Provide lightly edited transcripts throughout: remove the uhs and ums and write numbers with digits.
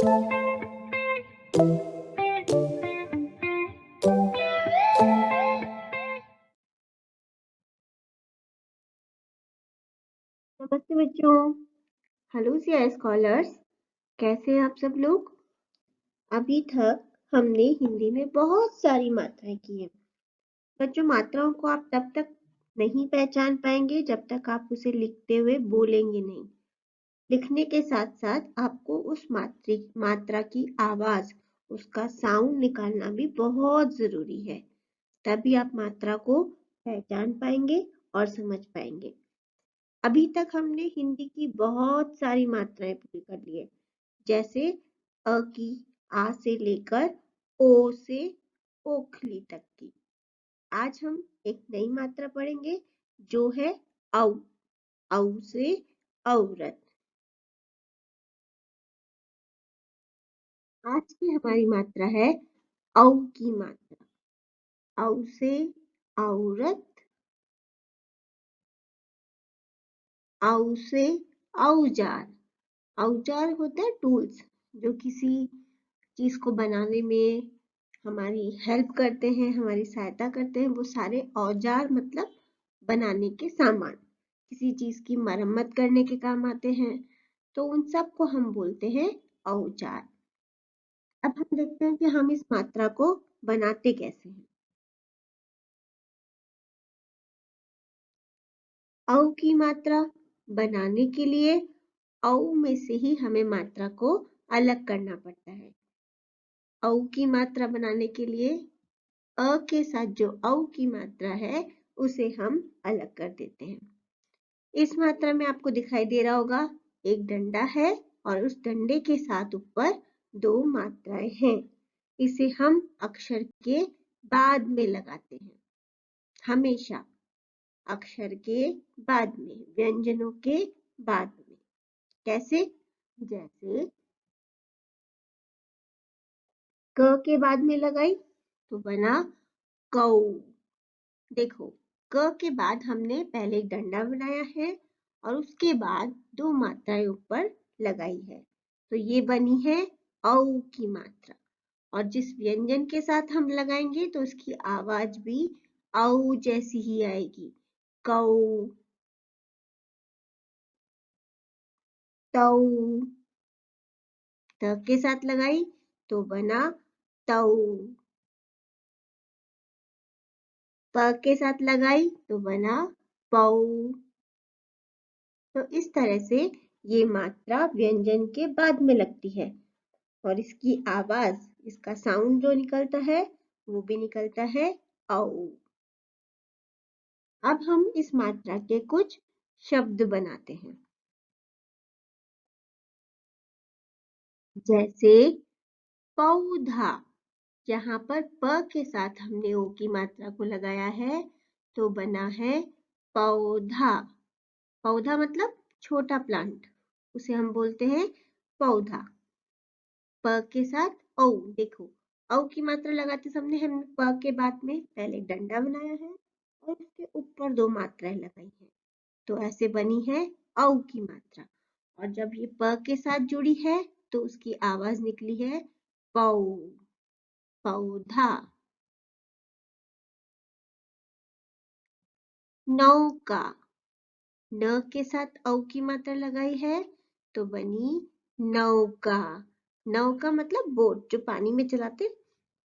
नमस्ते बच्चों। Hello Siya scholars, कैसे हैं आप सब लोग। अभी तक हमने हिंदी में बहुत सारी मात्राएं की हैं। बच्चों, मात्राओं को आप तब तक नहीं पहचान पाएंगे जब तक आप उसे लिखते हुए बोलेंगे नहीं। लिखने के साथ साथ आपको उस मात्रा की आवाज, उसका साउंड निकालना भी बहुत जरूरी है। तभी आप मात्रा को पहचान पाएंगे और समझ पाएंगे। अभी तक हमने हिंदी की बहुत सारी मात्राएं पूरी कर ली है, जैसे अ की आ से लेकर ओ से ओखली तक की। आज हम एक नई मात्रा पढ़ेंगे जो है औ। औ से औरत। आज की हमारी मात्रा है औ की मात्रा। औ से औरत। औ से औजार। औजार होता है टूल्स, जो किसी चीज को बनाने में हमारी हेल्प करते हैं, हमारी सहायता करते हैं। वो सारे औजार मतलब बनाने के सामान, किसी चीज की मरम्मत करने के काम आते हैं, तो उन सब को हम बोलते हैं औजार। अब हम देखते हैं कि हम इस मात्रा को बनाते कैसे हैं। औ की मात्रा बनाने के लिए औ में से ही हमें मात्रा को अलग करना पड़ता है। औ की मात्रा बनाने के लिए अ के साथ जो औ की मात्रा है उसे हम अलग कर देते हैं। इस मात्रा में आपको दिखाई दे रहा होगा, एक डंडा है और उस डंडे के साथ ऊपर दो मात्राएं हैं। इसे हम अक्षर के बाद में लगाते हैं, हमेशा अक्षर के बाद में, व्यंजनों के बाद में। कैसे? जैसे क के बाद में लगाई तो बना कौ। देखो, क के बाद हमने पहले एक डंडा बनाया है और उसके बाद दो मात्राएं ऊपर लगाई है, तो ये बनी है औ की मात्रा। और जिस व्यंजन के साथ हम लगाएंगे तो उसकी आवाज भी औ जैसी ही आएगी। कौ, तौ। त के साथ लगाई तो बना तौ। प के साथ लगाई तो बना पौ। तो इस तरह से ये मात्रा व्यंजन के बाद में लगती है और इसकी आवाज, इसका साउंड जो निकलता है वो भी निकलता है औ। अब हम इस मात्रा के कुछ शब्द बनाते हैं, जैसे पौधा। यहाँ पर प के साथ हमने ओ की मात्रा को लगाया है तो बना है पौधा। पौधा मतलब छोटा प्लांट, उसे हम बोलते हैं पौधा। प के साथ औ। देखो, औ की मात्रा लगाते समय हमने प के बाद में पहले एक डंडा बनाया है और उसके ऊपर दो मात्राएं लगाई है, तो ऐसे बनी है औ की मात्रा। और जब ये प के साथ जुड़ी है तो उसकी आवाज निकली है पौ, पौधा। नौका। न के साथ औ की मात्रा लगाई है तो बनी नौका। नौका मतलब बोट, जो पानी में चलाते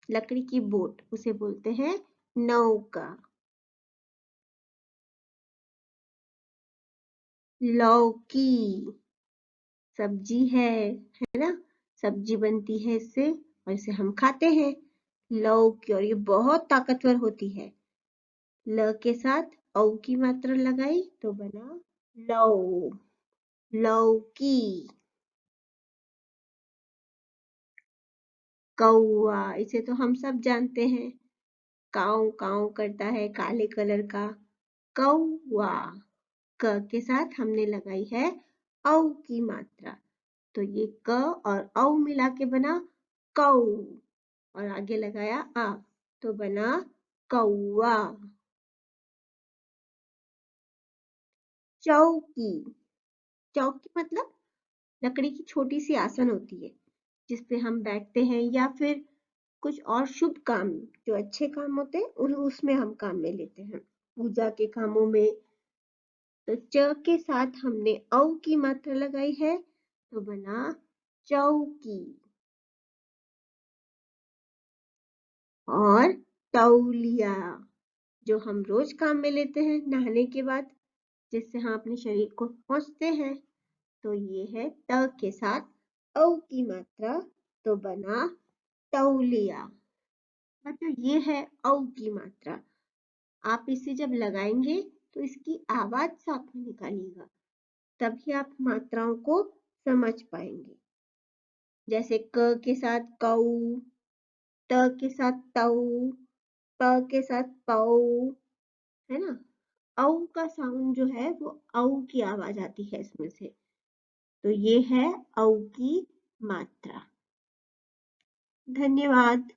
लकड़ी की बोट, उसे बोलते हैं नौका। लौकी सब्जी है ना, सब्जी बनती है इससे और इसे हम खाते हैं लौकी, और ये बहुत ताकतवर होती है। ल के साथ औ की मात्रा लगाई तो बना लौ, लौकी। कौआ, इसे तो हम सब जानते हैं, काऊ काऊ करता है, काले कलर का। कौआ। क के साथ हमने लगाई है औ की मात्रा, तो ये क और औ मिला के बना कौ, और आगे लगाया आ तो बना कौआ। चौकी। चौकी मतलब लकड़ी की छोटी सी आसन होती है, जिसपे हम बैठते हैं या फिर कुछ और शुभ काम जो अच्छे काम होते हैं उसमें हम काम में लेते हैं, पूजा के कामों में। तो च के साथ हमने औ की मात्रा लगाई है तो बना चौकी। और तौलिया जो हम रोज काम में लेते हैं नहाने के बाद, जिससे हम अपने शरीर को पोंछते हैं। तो ये है त के साथ औ की मात्रा तो बना तौलिया। मतलब ये है औ की मात्रा। आप इसे जब लगाएंगे तो इसकी आवाज साफ में निकालिएगा, तभी आप मात्राओं को समझ पाएंगे। जैसे क के साथ कऊ, त के साथ तऊ, प के साथ पौ, है ना। औ का साउंड जो है वो औ की आवाज आती है इसमें से। तो ये है औ की मात्रा। धन्यवाद।